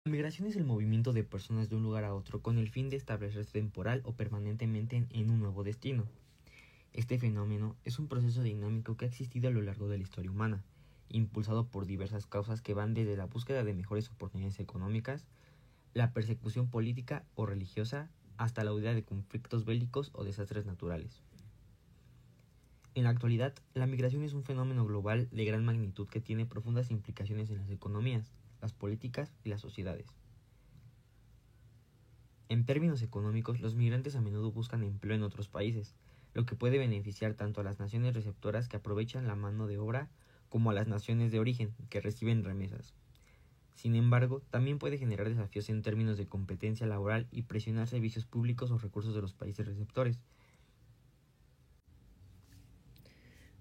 La migración es el movimiento de personas de un lugar a otro con el fin de establecerse temporal o permanentemente en un nuevo destino. Este fenómeno es un proceso dinámico que ha existido a lo largo de la historia humana, impulsado por diversas causas que van desde la búsqueda de mejores oportunidades económicas, la persecución política o religiosa, hasta la huida de conflictos bélicos o desastres naturales. En la actualidad, la migración es un fenómeno global de gran magnitud que tiene profundas implicaciones en las economías, las políticas y las sociedades. En términos económicos, los migrantes a menudo buscan empleo en otros países, lo que puede beneficiar tanto a las naciones receptoras que aprovechan la mano de obra como a las naciones de origen que reciben remesas. Sin embargo, también puede generar desafíos en términos de competencia laboral y presionar servicios públicos o recursos de los países receptores.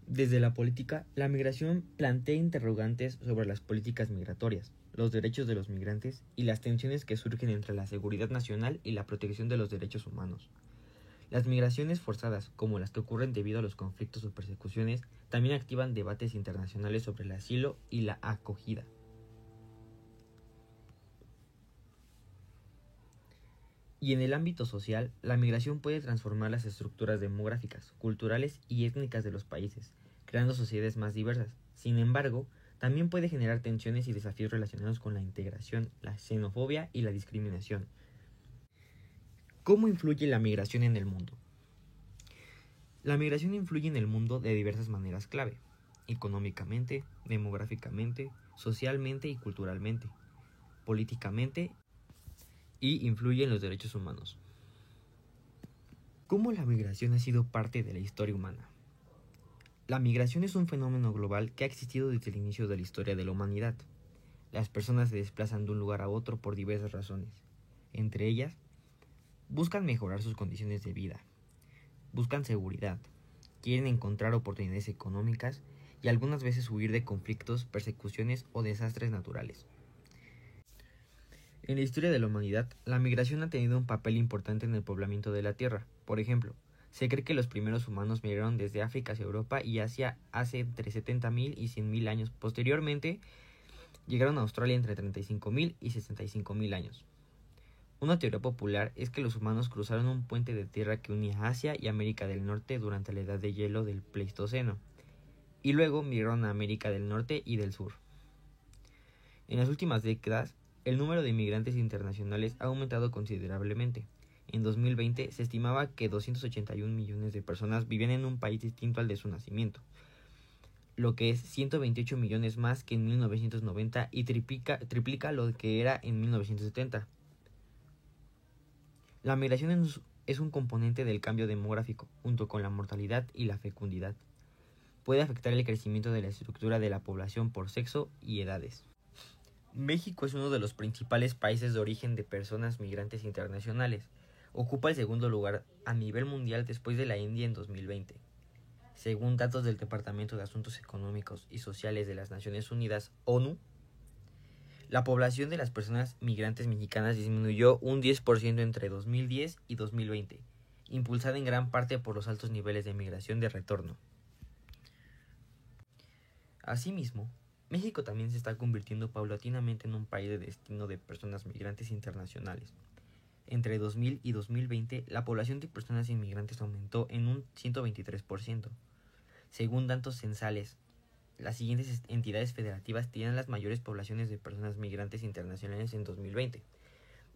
Desde la política, la migración plantea interrogantes sobre las políticas migratorias, los derechos de los migrantes y las tensiones que surgen entre la seguridad nacional y la protección de los derechos humanos. Las migraciones forzadas, como las que ocurren debido a los conflictos o persecuciones, también activan debates internacionales sobre el asilo y la acogida. Y en el ámbito social, la migración puede transformar las estructuras demográficas, culturales y étnicas de los países, creando sociedades más diversas. Sin embargo, también puede generar tensiones y desafíos relacionados con la integración, la xenofobia y la discriminación. ¿Cómo influye la migración en el mundo? La migración influye en el mundo de diversas maneras clave: económicamente, demográficamente, socialmente y culturalmente, políticamente, y influye en los derechos humanos. ¿Cómo la migración ha sido parte de la historia humana? La migración es un fenómeno global que ha existido desde el inicio de la historia de la humanidad. Las personas se desplazan de un lugar a otro por diversas razones. Entre ellas, buscan mejorar sus condiciones de vida, buscan seguridad, quieren encontrar oportunidades económicas y algunas veces huir de conflictos, persecuciones o desastres naturales. En la historia de la humanidad, la migración ha tenido un papel importante en el poblamiento de la Tierra. Por ejemplo, se cree que los primeros humanos migraron desde África hacia Europa y Asia hace entre 70.000 y 100.000 años. Posteriormente, llegaron a Australia entre 35.000 y 65.000 años. Una teoría popular es que los humanos cruzaron un puente de tierra que unía Asia y América del Norte durante la edad de hielo del Pleistoceno, y luego migraron a América del Norte y del Sur. En las últimas décadas, el número de inmigrantes internacionales ha aumentado considerablemente. En 2020 se estimaba que 281 millones de personas vivían en un país distinto al de su nacimiento, lo que es 128 millones más que en 1990 y triplica lo que era en 1970. La migración es un componente del cambio demográfico, junto con la mortalidad y la fecundidad. Puede afectar el crecimiento de la estructura de la población por sexo y edades. México es uno de los principales países de origen de personas migrantes internacionales. Ocupa el segundo lugar a nivel mundial después de la India en 2020. Según datos del Departamento de Asuntos Económicos y Sociales de las Naciones Unidas, ONU, la población de las personas migrantes mexicanas disminuyó un 10% entre 2010 y 2020, impulsada en gran parte por los altos niveles de migración de retorno. Asimismo, México también se está convirtiendo paulatinamente en un país de destino de personas migrantes internacionales. Entre 2000 y 2020, la población de personas inmigrantes aumentó en un 123%. Según datos censales, las siguientes entidades federativas tienen las mayores poblaciones de personas migrantes internacionales en 2020.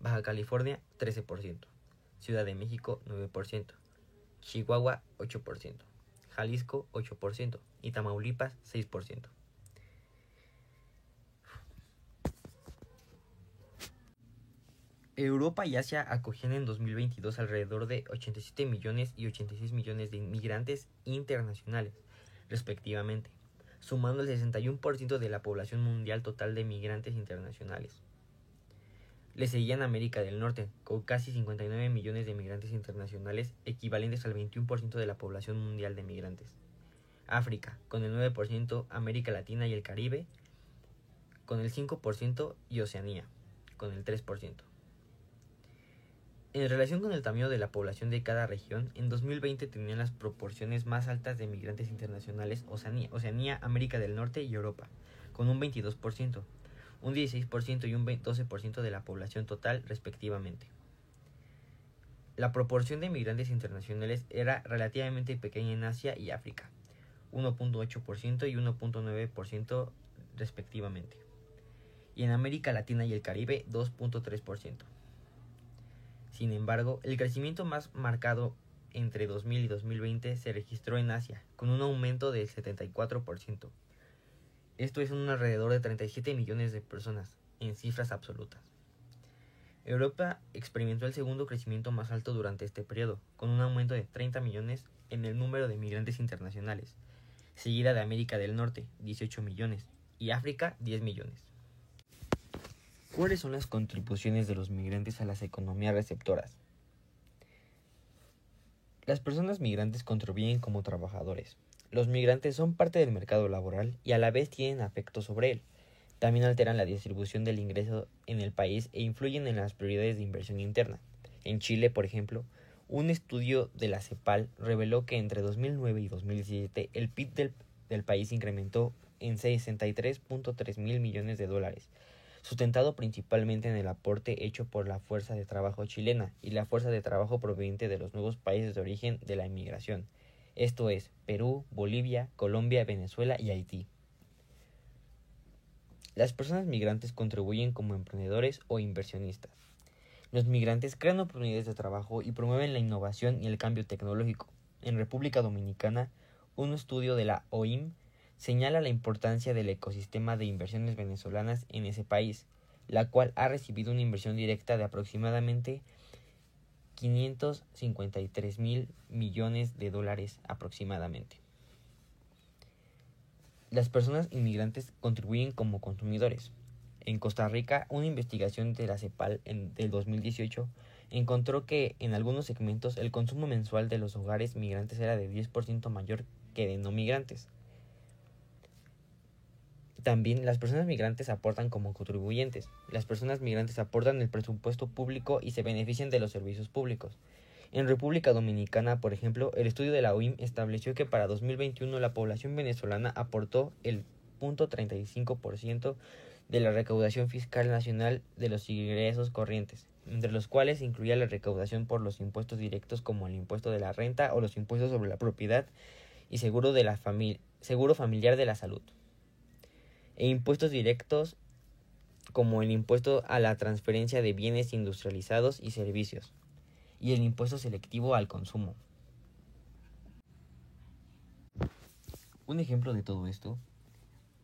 Baja California, 13%. Ciudad de México, 9%. Chihuahua, 8%. Jalisco, 8%. Y Tamaulipas, 6%. Europa y Asia acogían en 2022 alrededor de 87 millones y 86 millones de inmigrantes internacionales, respectivamente, sumando el 61% de la población mundial total de migrantes internacionales. Le seguían América del Norte, con casi 59 millones de migrantes internacionales, equivalentes al 21% de la población mundial de migrantes. África, con el 9%, América Latina y el Caribe, con el 5%, y Oceanía, con el 3%. En relación con el tamaño de la población de cada región, en 2020 tenían las proporciones más altas de migrantes internacionales Oceanía, América del Norte y Europa, con un 22%, un 16% y un 12% de la población total respectivamente. La proporción de migrantes internacionales era relativamente pequeña en Asia y África, 1.8% y 1.9% respectivamente, y en América Latina y el Caribe 2.3%. Sin embargo, el crecimiento más marcado entre 2000 y 2020 se registró en Asia, con un aumento del 74%. Esto es un alrededor de 37 millones de personas, en cifras absolutas. Europa experimentó el segundo crecimiento más alto durante este periodo, con un aumento de 30 millones en el número de migrantes internacionales, seguida de América del Norte, 18 millones, y África, 10 millones. ¿Cuáles son las contribuciones de los migrantes a las economías receptoras? Las personas migrantes contribuyen como trabajadores. Los migrantes son parte del mercado laboral y a la vez tienen efecto sobre él. También alteran la distribución del ingreso en el país e influyen en las prioridades de inversión interna. En Chile, por ejemplo, un estudio de la CEPAL reveló que entre 2009 y 2017 el PIB del país incrementó en 63.3 mil millones de dólares, sustentado principalmente en el aporte hecho por la fuerza de trabajo chilena y la fuerza de trabajo proveniente de los nuevos países de origen de la inmigración, esto es, Perú, Bolivia, Colombia, Venezuela y Haití. Las personas migrantes contribuyen como emprendedores o inversionistas. Los migrantes crean oportunidades de trabajo y promueven la innovación y el cambio tecnológico. En República Dominicana, un estudio de la OIM señala la importancia del ecosistema de inversiones venezolanas en ese país, la cual ha recibido una inversión directa de aproximadamente 553 mil millones de dólares aproximadamente. Las personas inmigrantes contribuyen como consumidores. En Costa Rica, una investigación de la CEPAL del 2018 encontró que en algunos segmentos el consumo mensual de los hogares migrantes era de 10% mayor que de no migrantes. También las personas migrantes aportan como contribuyentes. Las personas migrantes aportan el presupuesto público y se benefician de los servicios públicos. En República Dominicana, por ejemplo, el estudio de la OIM estableció que para 2021 la población venezolana aportó el 0.35% de la recaudación fiscal nacional de los ingresos corrientes, entre los cuales se incluía la recaudación por los impuestos directos como el impuesto de la renta o los impuestos sobre la propiedad y seguro familiar de la salud, e impuestos directos como el impuesto a la transferencia de bienes industrializados y servicios, y el impuesto selectivo al consumo. Un ejemplo de todo esto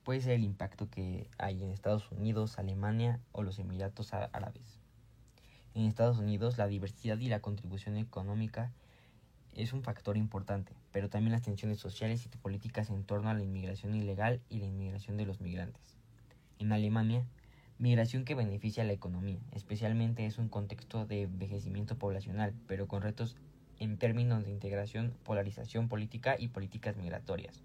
puede ser el impacto que hay en Estados Unidos, Alemania o los Emiratos Árabes. En Estados Unidos, la diversidad y la contribución económica es un factor importante, pero también las tensiones sociales y políticas en torno a la inmigración ilegal y la inmigración de los migrantes. En Alemania, migración que beneficia a la economía, especialmente es un contexto de envejecimiento poblacional, pero con retos en términos de integración, polarización política y políticas migratorias.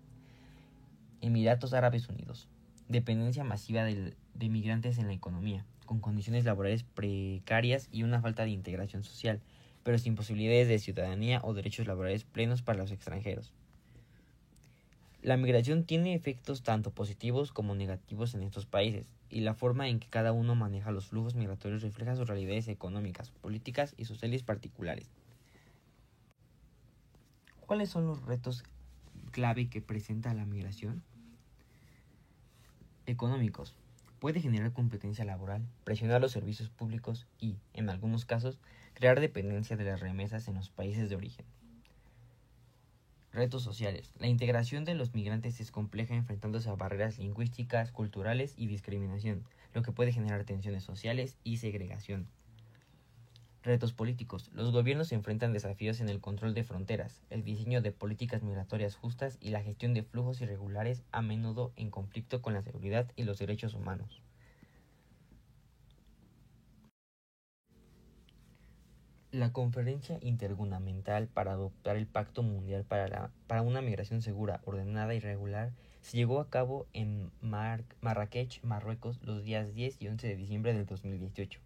Emiratos Árabes Unidos, dependencia masiva de migrantes en la economía, con condiciones laborales precarias y una falta de integración social, pero sin posibilidades de ciudadanía o derechos laborales plenos para los extranjeros. La migración tiene efectos tanto positivos como negativos en estos países, y la forma en que cada uno maneja los flujos migratorios refleja sus realidades económicas, políticas y sociales particulares. ¿Cuáles son los retos clave que presenta la migración? Económicos. Puede generar competencia laboral, presionar los servicios públicos y, en algunos casos, crear dependencia de las remesas en los países de origen. Retos sociales. La integración de los migrantes es compleja enfrentándose a barreras lingüísticas, culturales y discriminación, lo que puede generar tensiones sociales y segregación. Retos políticos. Los gobiernos se enfrentan desafíos en el control de fronteras, el diseño de políticas migratorias justas y la gestión de flujos irregulares, a menudo en conflicto con la seguridad y los derechos humanos. La Conferencia Intergubernamental para adoptar el Pacto Mundial para una Migración Segura, Ordenada y Regular se llevó a cabo en Marrakech, Marruecos, los días 10 y 11 de diciembre del 2018.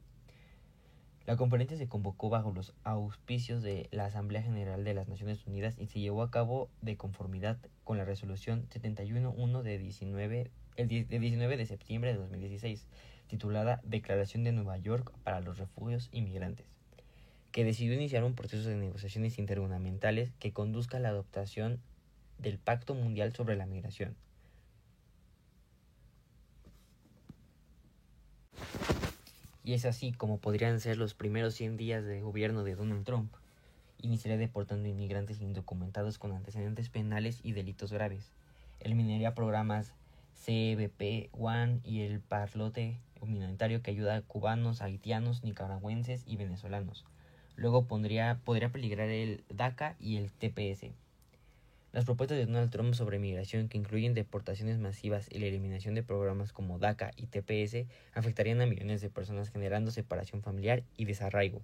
La conferencia se convocó bajo los auspicios de la Asamblea General de las Naciones Unidas y se llevó a cabo de conformidad con la Resolución 71-1 de 19 de septiembre de 2016 titulada Declaración de Nueva York para los Refugios y Migrantes, que decidió iniciar un proceso de negociaciones intergubernamentales que conduzca a la adoptación del Pacto Mundial sobre la Migración. Y es así como podrían ser los primeros 100 días de gobierno de Donald Trump. Iniciaría deportando inmigrantes indocumentados con antecedentes penales y delitos graves. Eliminaría programas CBP One y el parlote humanitario que ayuda a cubanos, haitianos, nicaragüenses y venezolanos. Luego podría peligrar el DACA y el TPS. Las propuestas de Donald Trump sobre migración, que incluyen deportaciones masivas y la eliminación de programas como DACA y TPS, afectarían a millones de personas, generando separación familiar y desarraigo.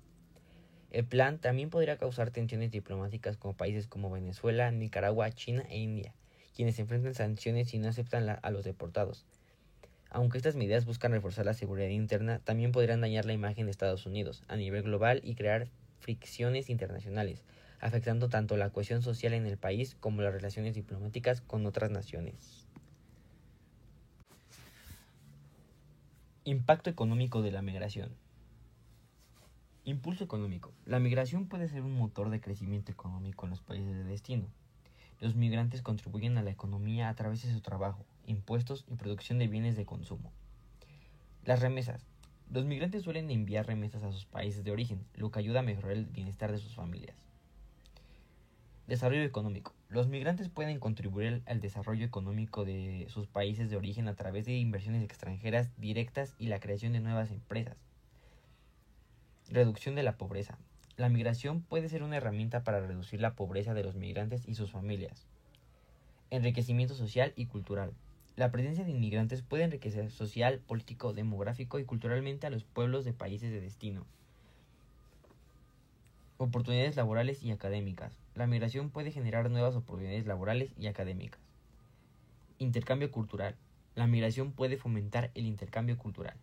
El plan también podría causar tensiones diplomáticas con países como Venezuela, Nicaragua, China e India, quienes enfrentan sanciones y no aceptan a los deportados. Aunque estas medidas buscan reforzar la seguridad interna, también podrían dañar la imagen de Estados Unidos a nivel global y crear fricciones internacionales, afectando tanto la cohesión social en el país como las relaciones diplomáticas con otras naciones. Impacto económico de la migración. Impulso económico. La migración puede ser un motor de crecimiento económico en los países de destino. Los migrantes contribuyen a la economía a través de su trabajo, impuestos y producción de bienes de consumo. Las remesas. Los migrantes suelen enviar remesas a sus países de origen, lo que ayuda a mejorar el bienestar de sus familias. Desarrollo económico. Los migrantes pueden contribuir al desarrollo económico de sus países de origen a través de inversiones extranjeras directas y la creación de nuevas empresas. Reducción de la pobreza. La migración puede ser una herramienta para reducir la pobreza de los migrantes y sus familias. Enriquecimiento social y cultural. La presencia de inmigrantes puede enriquecer social, político, demográfico y culturalmente a los pueblos de países de destino. Oportunidades laborales y académicas. La migración puede generar nuevas oportunidades laborales y académicas. Intercambio cultural. La migración puede fomentar el intercambio cultural.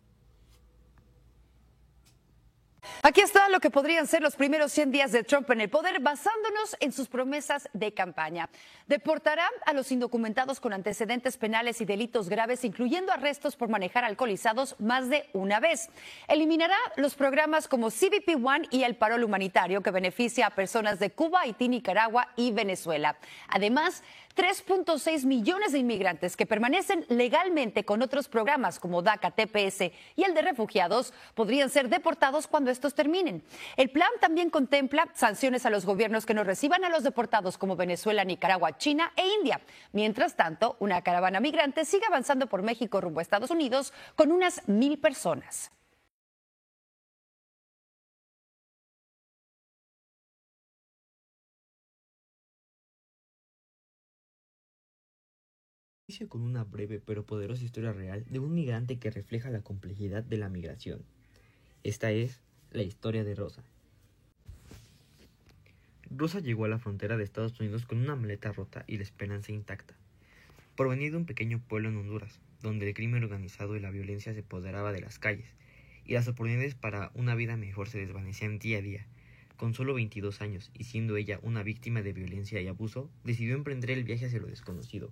Aquí está lo que podrían ser los primeros 100 días de Trump en el poder, basándonos en sus promesas de campaña. Deportará a los indocumentados con antecedentes penales y delitos graves, incluyendo arrestos por manejar alcoholizados más de una vez. Eliminará los programas como CBP One y el Parol Humanitario, que beneficia a personas de Cuba, Haití, Nicaragua y Venezuela. Además, 3.6 millones de inmigrantes que permanecen legalmente con otros programas como DACA, TPS y el de refugiados podrían ser deportados cuando estos terminen. El plan también contempla sanciones a los gobiernos que no reciban a los deportados como Venezuela, Nicaragua, China e India. Mientras tanto, una caravana migrante sigue avanzando por México rumbo a Estados Unidos con unas 1,000 personas. Inicio con una breve pero poderosa historia real de un migrante que refleja la complejidad de la migración. Esta es la historia de Rosa. Rosa llegó a la frontera de Estados Unidos con una maleta rota y la esperanza intacta. Provenía de un pequeño pueblo en Honduras, donde el crimen organizado y la violencia se apoderaba de las calles, y las oportunidades para una vida mejor se desvanecían día a día. Con solo 22 años, y siendo ella una víctima de violencia y abuso, decidió emprender el viaje hacia lo desconocido.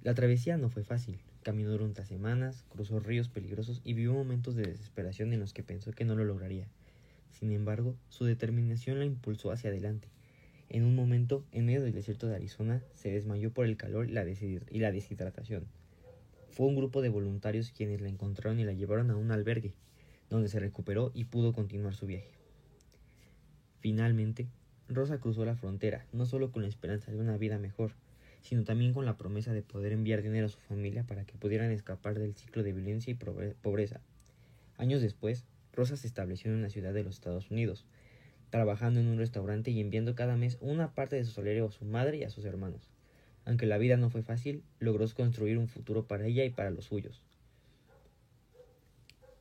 La travesía no fue fácil. Caminó durante semanas, cruzó ríos peligrosos y vivió momentos de desesperación en los que pensó que no lo lograría. Sin embargo, su determinación la impulsó hacia adelante. En un momento, en medio del desierto de Arizona, se desmayó por el calor y la deshidratación. Fue un grupo de voluntarios quienes la encontraron y la llevaron a un albergue, donde se recuperó y pudo continuar su viaje. Finalmente, Rosa cruzó la frontera, no solo con la esperanza de una vida mejor, sino también con la promesa de poder enviar dinero a su familia para que pudieran escapar del ciclo de violencia y pobreza. Años después, Rosa se estableció en una ciudad de los Estados Unidos, trabajando en un restaurante y enviando cada mes una parte de su salario a su madre y a sus hermanos. Aunque la vida no fue fácil, logró construir un futuro para ella y para los suyos.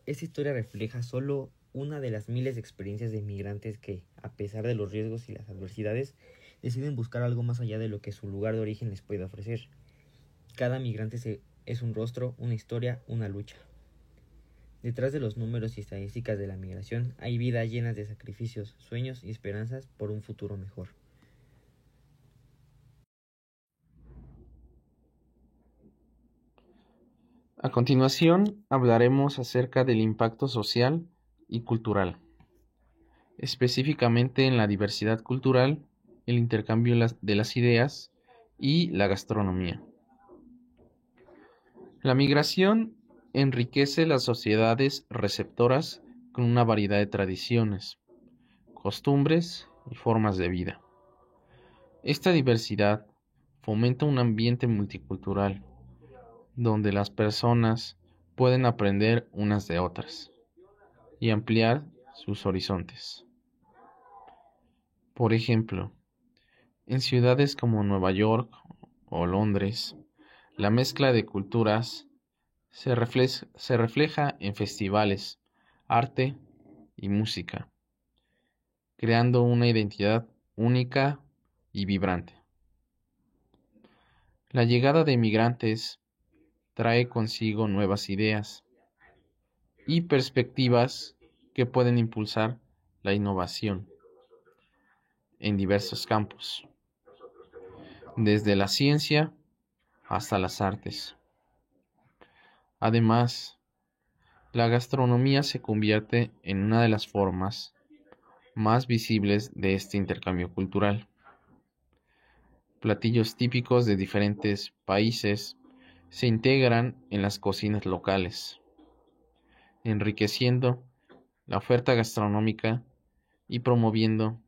Esta historia refleja solo una de las miles de experiencias de inmigrantes que, a pesar de los riesgos y las adversidades, deciden buscar algo más allá de lo que su lugar de origen les puede ofrecer. Cada migrante es un rostro, una historia, una lucha. Detrás de los números y estadísticas de la migración hay vidas llenas de sacrificios, sueños y esperanzas por un futuro mejor. A continuación, hablaremos acerca del impacto social y cultural, específicamente en la diversidad cultural, el intercambio de las ideas y la gastronomía. La migración enriquece las sociedades receptoras con una variedad de tradiciones, costumbres y formas de vida. Esta diversidad fomenta un ambiente multicultural, donde las personas pueden aprender unas de otras y ampliar sus horizontes. Por ejemplo, en ciudades como Nueva York o Londres, la mezcla de culturas se refleja en festivales, arte y música, creando una identidad única y vibrante. La llegada de migrantes trae consigo nuevas ideas y perspectivas que pueden impulsar la innovación en diversos campos, desde la ciencia hasta las artes. Además, la gastronomía se convierte en una de las formas más visibles de este intercambio cultural. Platillos típicos de diferentes países se integran en las cocinas locales, enriqueciendo la oferta gastronómica y promoviendo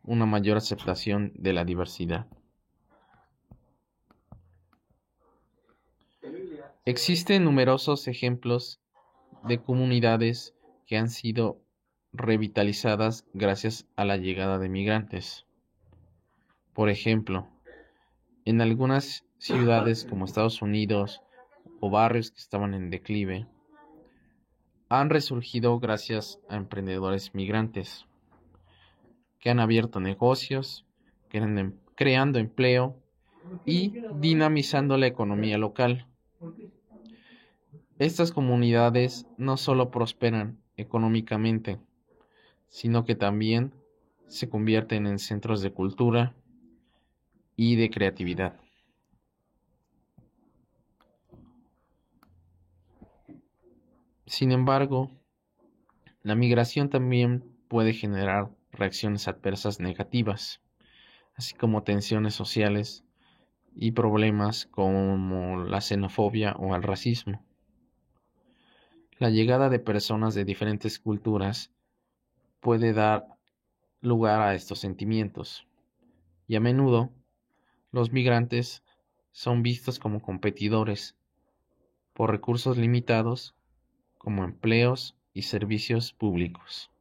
una mayor aceptación de la diversidad. Existen numerosos ejemplos de comunidades que han sido revitalizadas gracias a la llegada de migrantes. Por ejemplo, en algunas ciudades como Estados Unidos o barrios que estaban en declive, han resurgido gracias a emprendedores migrantes que han abierto negocios, creando empleo y dinamizando la economía local. Estas comunidades no solo prosperan económicamente, sino que también se convierten en centros de cultura y de creatividad. Sin embargo, la migración también puede generar reacciones adversas negativas, así como tensiones sociales y problemas como la xenofobia o el racismo. La llegada de personas de diferentes culturas puede dar lugar a estos sentimientos, y a menudo los migrantes son vistos como competidores por recursos limitados como empleos y servicios públicos,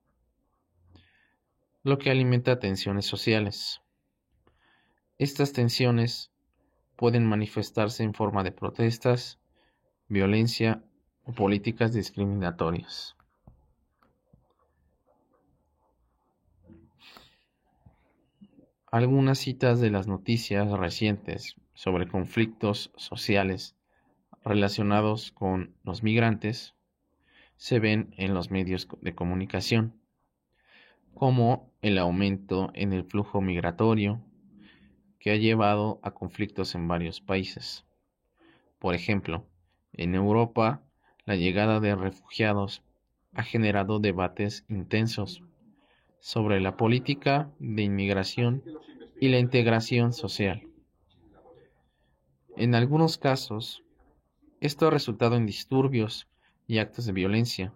lo que alimenta tensiones sociales. Estas tensiones pueden manifestarse en forma de protestas, violencia o políticas discriminatorias. Algunas citas de las noticias recientes sobre conflictos sociales relacionados con los migrantes se ven en los medios de comunicación, como el aumento en el flujo migratorio que ha llevado a conflictos en varios países. Por ejemplo, en Europa, la llegada de refugiados ha generado debates intensos sobre la política de inmigración y la integración social. En algunos casos, esto ha resultado en disturbios y actos de violencia,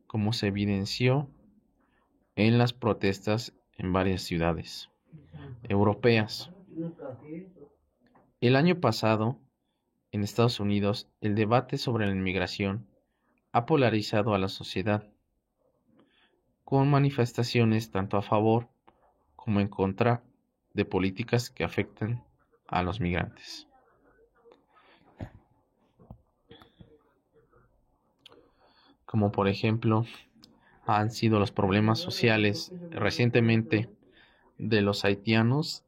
como se evidenció en las protestas en varias ciudades europeas. El año pasado, en Estados Unidos, el debate sobre la inmigración ha polarizado a la sociedad, con manifestaciones tanto a favor como en contra de políticas que afectan a los migrantes. Como por ejemplo, han sido los problemas sociales recientemente de los haitianos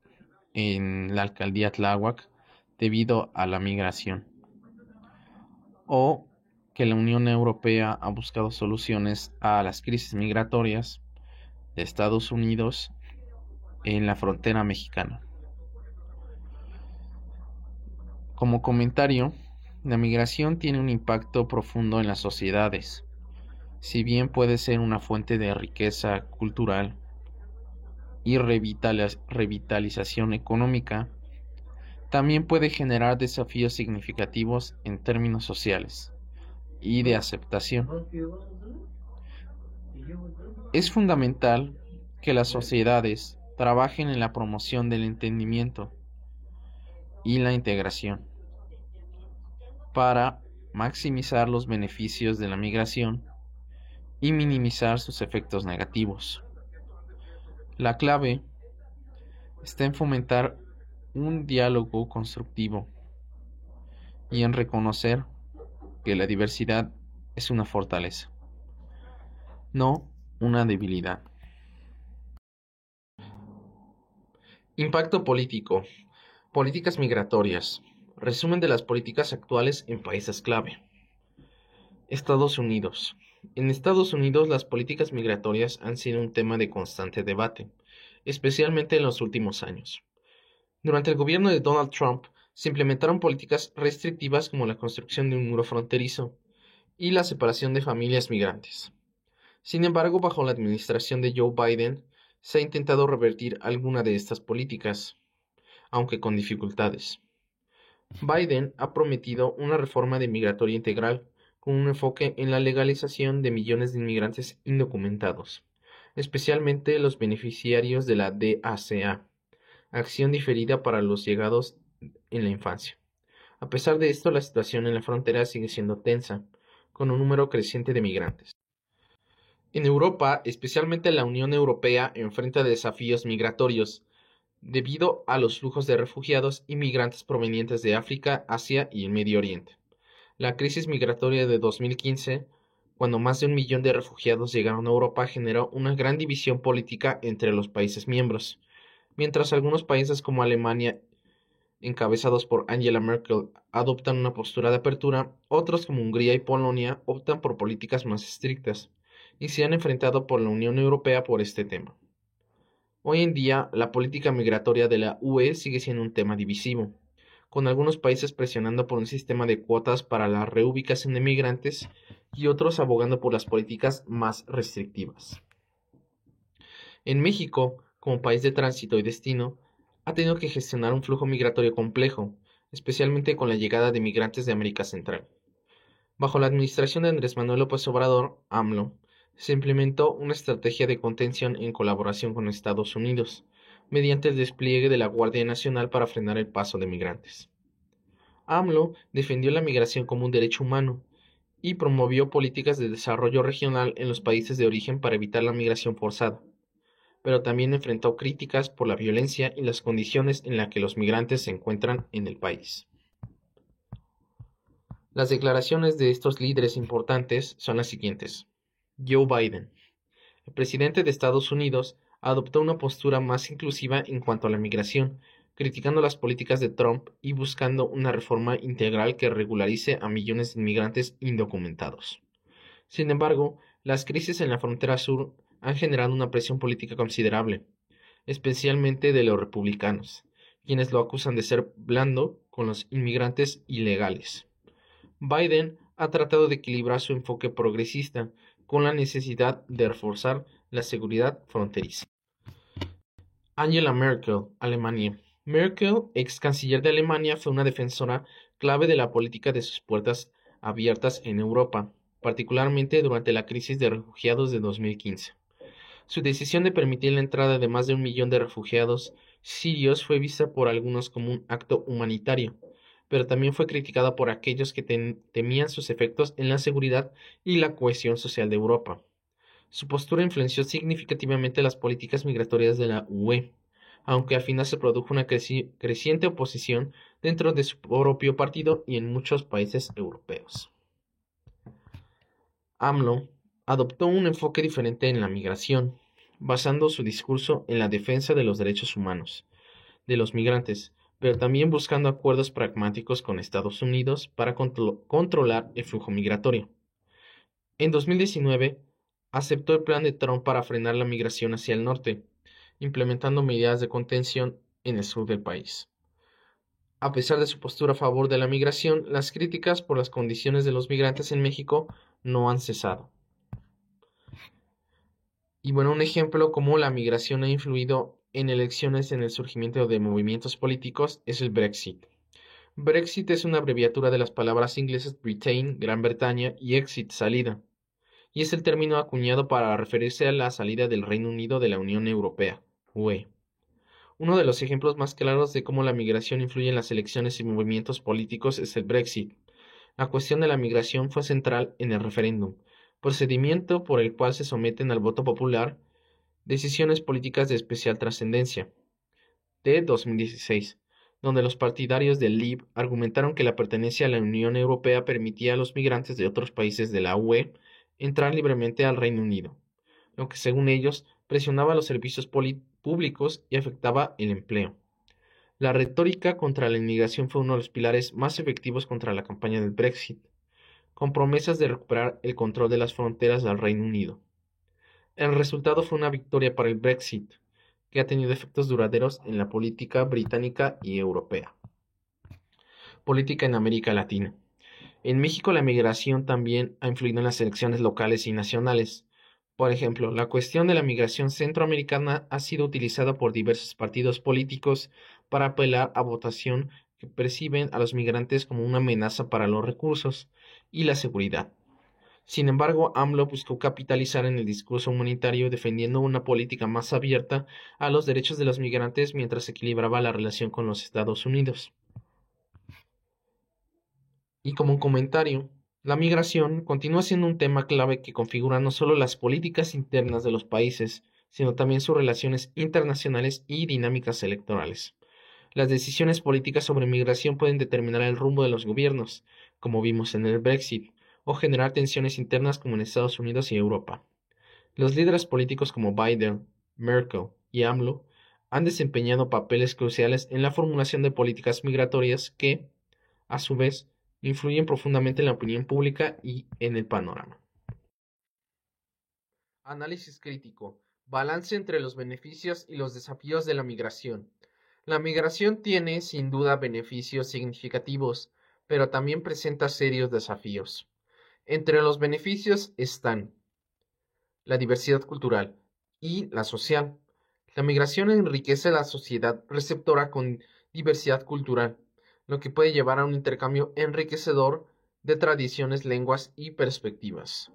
en la alcaldía Tláhuac debido a la migración, o que la Unión Europea ha buscado soluciones a las crisis migratorias de Estados Unidos en la frontera mexicana. Como comentario, La migración tiene un impacto profundo en las sociedades. Si bien puede ser una fuente de riqueza cultural y revitalización económica, también puede generar desafíos significativos en términos sociales y de aceptación. Es fundamental que las sociedades trabajen en la promoción del entendimiento y la integración para maximizar los beneficios de la migración y minimizar sus efectos negativos. La clave está en fomentar un diálogo constructivo y en reconocer que la diversidad es una fortaleza, no una debilidad. Impacto político. Políticas migratorias. Resumen de las políticas actuales en países clave. Estados Unidos. En Estados Unidos las políticas migratorias han sido un tema de constante debate, especialmente en los últimos años. Durante el gobierno de Donald Trump se implementaron políticas restrictivas como la construcción de un muro fronterizo y la separación de familias migrantes. Sin embargo, bajo la administración de Joe Biden, se ha intentado revertir alguna de estas políticas, aunque con dificultades. Biden ha prometido una reforma migratoria integral con un enfoque en la legalización de millones de inmigrantes indocumentados, especialmente los beneficiarios de la DACA, acción diferida para los llegados en la infancia. A pesar de esto, la situación en la frontera sigue siendo tensa, con un número creciente de migrantes. En Europa, especialmente la Unión Europea, enfrenta desafíos migratorios debido a los flujos de refugiados y migrantes provenientes de África, Asia y el Medio Oriente. La crisis migratoria de 2015, cuando más de 1 millón de refugiados llegaron a Europa, generó una gran división política entre los países miembros. Mientras algunos países como Alemania, encabezados por Angela Merkel, adoptan una postura de apertura, otros como Hungría y Polonia optan por políticas más estrictas y se han enfrentado por la Unión Europea por este tema. Hoy en día, la política migratoria de la UE sigue siendo un tema divisivo, con algunos países presionando por un sistema de cuotas para la reubicación de migrantes y otros abogando por las políticas más restrictivas. En México, como país de tránsito y destino, ha tenido que gestionar un flujo migratorio complejo, especialmente con la llegada de migrantes de América Central. Bajo la administración de Andrés Manuel López Obrador, AMLO, se implementó una estrategia de contención en colaboración con Estados Unidos, mediante el despliegue de la Guardia Nacional para frenar el paso de migrantes. AMLO defendió la migración como un derecho humano y promovió políticas de desarrollo regional en los países de origen para evitar la migración forzada, pero también enfrentó críticas por la violencia y las condiciones en las que los migrantes se encuentran en el país. Las declaraciones de estos líderes importantes son las siguientes. Joe Biden, el presidente de Estados Unidos, adoptó una postura más inclusiva en cuanto a la migración, criticando las políticas de Trump y buscando una reforma integral que regularice a millones de inmigrantes indocumentados. Sin embargo, las crisis en la frontera sur han generado una presión política considerable, especialmente de los republicanos, quienes lo acusan de ser blando con los inmigrantes ilegales. Biden ha tratado de equilibrar su enfoque progresista con la necesidad de reforzar la seguridad fronteriza. Angela Merkel, Alemania. Merkel, ex canciller de Alemania, fue una defensora clave de la política de sus puertas abiertas en Europa, particularmente durante la crisis de refugiados de 2015. Su decisión de permitir la entrada de más de 1 millón de refugiados sirios fue vista por algunos como un acto humanitario, pero también fue criticada por aquellos que temían sus efectos en la seguridad y la cohesión social de Europa. Su postura influenció significativamente las políticas migratorias de la UE, aunque al final se produjo una creciente oposición dentro de su propio partido y en muchos países europeos. AMLO adoptó un enfoque diferente en la migración, basando su discurso en la defensa de los derechos humanos de los migrantes, pero también buscando acuerdos pragmáticos con Estados Unidos para controlar el flujo migratorio. En 2019, aceptó el plan de Trump para frenar la migración hacia el norte, implementando medidas de contención en el sur del país. A pesar de su postura a favor de la migración, las críticas por las condiciones de los migrantes en México no han cesado. Y bueno, un ejemplo cómo la migración ha influido en elecciones en el surgimiento de movimientos políticos es el Brexit. Brexit es una abreviatura de las palabras inglesas Britain, Gran Bretaña, y exit, salida, y es el término acuñado para referirse a la salida del Reino Unido de la Unión Europea, UE. Uno de los ejemplos más claros de cómo la migración influye en las elecciones y movimientos políticos es el Brexit. La cuestión de la migración fue central en el referéndum, procedimiento por el cual se someten al voto popular decisiones políticas de especial trascendencia, de 2016, donde los partidarios del Leave argumentaron que la pertenencia a la Unión Europea permitía a los migrantes de otros países de la UE entrar libremente al Reino Unido, lo que según ellos presionaba los servicios públicos y afectaba el empleo. La retórica contra la inmigración fue uno de los pilares más efectivos contra la campaña del Brexit, con promesas de recuperar el control de las fronteras del Reino Unido. El resultado fue una victoria para el Brexit, que ha tenido efectos duraderos en la política británica y europea. Política en América Latina. En México la migración también ha influido en las elecciones locales y nacionales. Por ejemplo, la cuestión de la migración centroamericana ha sido utilizada por diversos partidos políticos para apelar a votación que perciben a los migrantes como una amenaza para los recursos y la seguridad. Sin embargo, AMLO buscó capitalizar en el discurso humanitario defendiendo una política más abierta a los derechos de los migrantes mientras equilibraba la relación con los Estados Unidos. Y como un comentario, la migración continúa siendo un tema clave que configura no solo las políticas internas de los países, sino también sus relaciones internacionales y dinámicas electorales. Las decisiones políticas sobre migración pueden determinar el rumbo de los gobiernos, como vimos en el Brexit, o generar tensiones internas como en Estados Unidos y Europa. Los líderes políticos como Biden, Merkel y AMLO han desempeñado papeles cruciales en la formulación de políticas migratorias que, a su vez, influyen profundamente en la opinión pública y en el panorama. Análisis crítico. Balance entre los beneficios y los desafíos de la migración. La migración tiene, sin duda, beneficios significativos, pero también presenta serios desafíos. Entre los beneficios están la diversidad cultural y la social. La migración enriquece la sociedad receptora con diversidad cultural, lo que puede llevar a un intercambio enriquecedor de tradiciones, lenguas y perspectivas.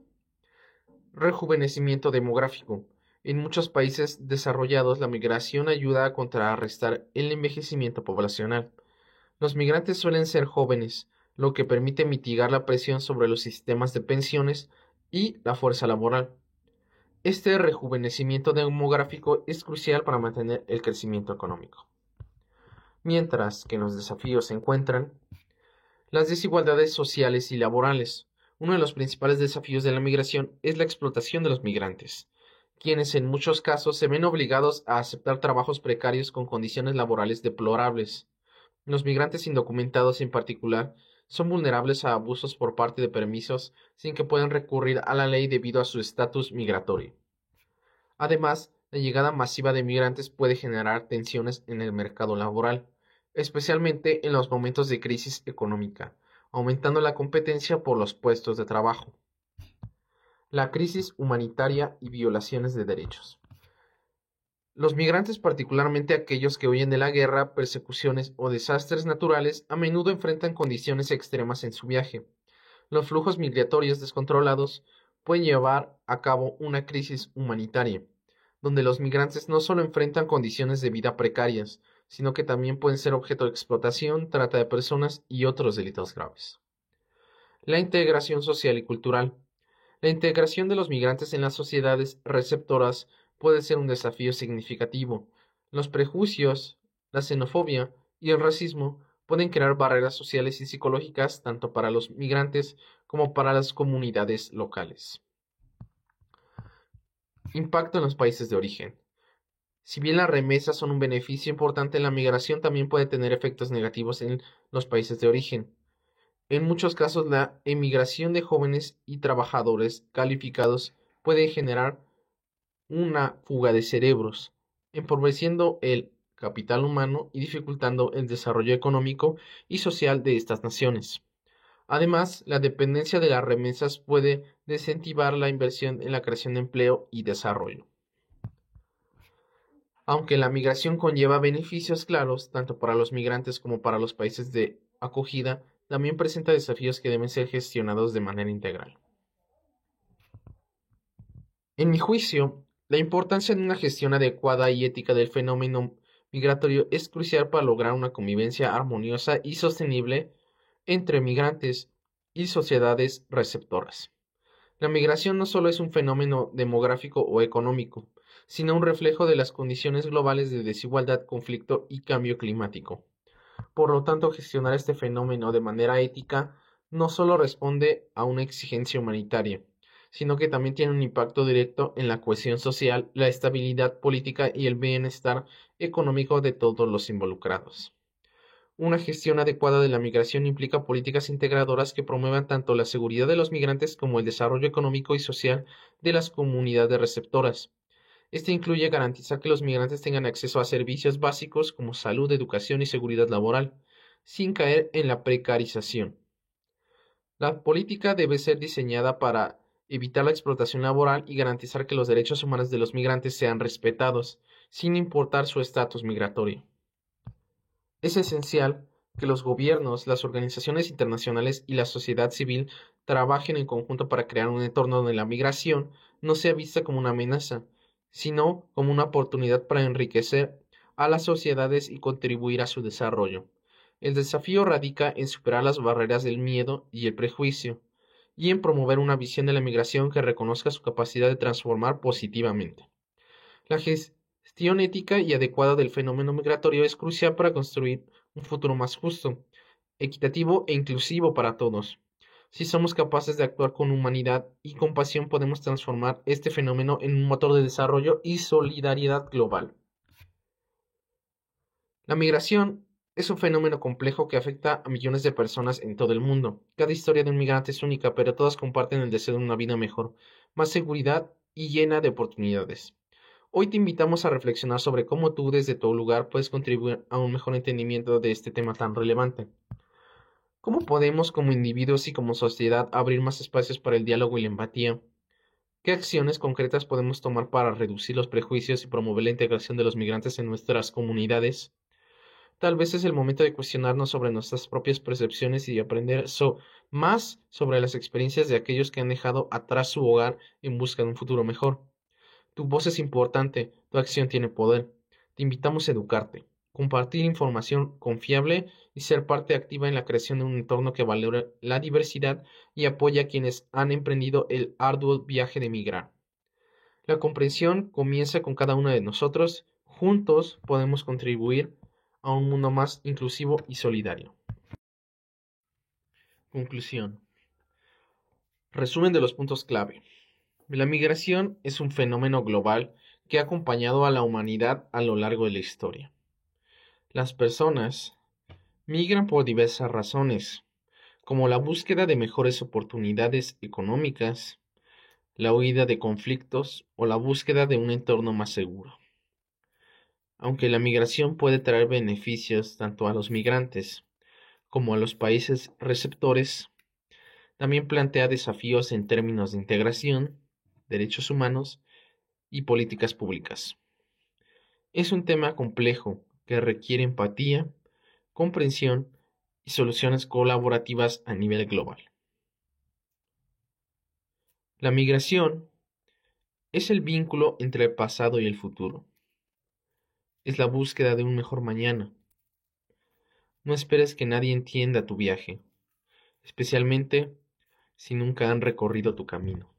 Rejuvenecimiento demográfico. En muchos países desarrollados, la migración ayuda a contrarrestar el envejecimiento poblacional. Los migrantes suelen ser jóvenes, lo que permite mitigar la presión sobre los sistemas de pensiones y la fuerza laboral. Este rejuvenecimiento demográfico es crucial para mantener el crecimiento económico. Mientras que en los desafíos se encuentran las desigualdades sociales y laborales. Uno de los principales desafíos de la migración es la explotación de los migrantes, quienes en muchos casos se ven obligados a aceptar trabajos precarios con condiciones laborales deplorables. Los migrantes indocumentados en particular son vulnerables a abusos por parte de permisos sin que puedan recurrir a la ley debido a su estatus migratorio. Además, la llegada masiva de migrantes puede generar tensiones en el mercado laboral, especialmente en los momentos de crisis económica, aumentando la competencia por los puestos de trabajo. La crisis humanitaria y violaciones de derechos. Los migrantes, particularmente aquellos que huyen de la guerra, persecuciones o desastres naturales, a menudo enfrentan condiciones extremas en su viaje. Los flujos migratorios descontrolados pueden llevar a cabo una crisis humanitaria, donde los migrantes no solo enfrentan condiciones de vida precarias, sino que también pueden ser objeto de explotación, trata de personas y otros delitos graves. La integración social y cultural. La integración de los migrantes en las sociedades receptoras puede ser un desafío significativo. Los prejuicios, la xenofobia y el racismo pueden crear barreras sociales y psicológicas tanto para los migrantes como para las comunidades locales. Impacto en los países de origen. Si bien las remesas son un beneficio importante, la migración también puede tener efectos negativos en los países de origen. En muchos casos, la emigración de jóvenes y trabajadores calificados puede generar una fuga de cerebros, empobreciendo el capital humano y dificultando el desarrollo económico y social de estas naciones. Además, la dependencia de las remesas puede desincentivar la inversión en la creación de empleo y desarrollo. Aunque la migración conlleva beneficios claros, tanto para los migrantes como para los países de acogida, también presenta desafíos que deben ser gestionados de manera integral. En mi juicio, la importancia de una gestión adecuada y ética del fenómeno migratorio es crucial para lograr una convivencia armoniosa y sostenible entre migrantes y sociedades receptoras. La migración no solo es un fenómeno demográfico o económico, sino un reflejo de las condiciones globales de desigualdad, conflicto y cambio climático. Por lo tanto, gestionar este fenómeno de manera ética no solo responde a una exigencia humanitaria, sino que también tiene un impacto directo en la cohesión social, la estabilidad política y el bienestar económico de todos los involucrados. Una gestión adecuada de la migración implica políticas integradoras que promuevan tanto la seguridad de los migrantes como el desarrollo económico y social de las comunidades receptoras. Este incluye garantizar que los migrantes tengan acceso a servicios básicos como salud, educación y seguridad laboral, sin caer en la precarización. La política debe ser diseñada para evitar la explotación laboral y garantizar que los derechos humanos de los migrantes sean respetados, sin importar su estatus migratorio. Es esencial que los gobiernos, las organizaciones internacionales y la sociedad civil trabajen en conjunto para crear un entorno donde la migración no sea vista como una amenaza, sino como una oportunidad para enriquecer a las sociedades y contribuir a su desarrollo. El desafío radica en superar las barreras del miedo y el prejuicio, y en promover una visión de la migración que reconozca su capacidad de transformar positivamente. La gestión ética y adecuada del fenómeno migratorio es crucial para construir un futuro más justo, equitativo e inclusivo para todos. Si somos capaces de actuar con humanidad y compasión, podemos transformar este fenómeno en un motor de desarrollo y solidaridad global. La migración es un fenómeno complejo que afecta a millones de personas en todo el mundo. Cada historia de un migrante es única, pero todas comparten el deseo de una vida mejor, más seguridad y llena de oportunidades. Hoy te invitamos a reflexionar sobre cómo tú desde tu lugar puedes contribuir a un mejor entendimiento de este tema tan relevante. ¿Cómo podemos como individuos y como sociedad abrir más espacios para el diálogo y la empatía? ¿Qué acciones concretas podemos tomar para reducir los prejuicios y promover la integración de los migrantes en nuestras comunidades? Tal vez es el momento de cuestionarnos sobre nuestras propias percepciones y de aprender más sobre las experiencias de aquellos que han dejado atrás su hogar en busca de un futuro mejor. Tu voz es importante, tu acción tiene poder. Te invitamos a educarte, compartir información confiable y ser parte activa en la creación de un entorno que valore la diversidad y apoya a quienes han emprendido el arduo viaje de migrar. La comprensión comienza con cada uno de nosotros. Juntos podemos contribuir a un mundo más inclusivo y solidario. Conclusión. Resumen de los puntos clave. La migración es un fenómeno global que ha acompañado a la humanidad a lo largo de la historia. Las personas migran por diversas razones, como la búsqueda de mejores oportunidades económicas, la huida de conflictos o la búsqueda de un entorno más seguro. Aunque la migración puede traer beneficios tanto a los migrantes como a los países receptores, también plantea desafíos en términos de integración, derechos humanos y políticas públicas. Es un tema complejo que requiere empatía, comprensión y soluciones colaborativas a nivel global. La migración es el vínculo entre el pasado y el futuro. Es la búsqueda de un mejor mañana. No esperes que nadie entienda tu viaje, especialmente si nunca han recorrido tu camino.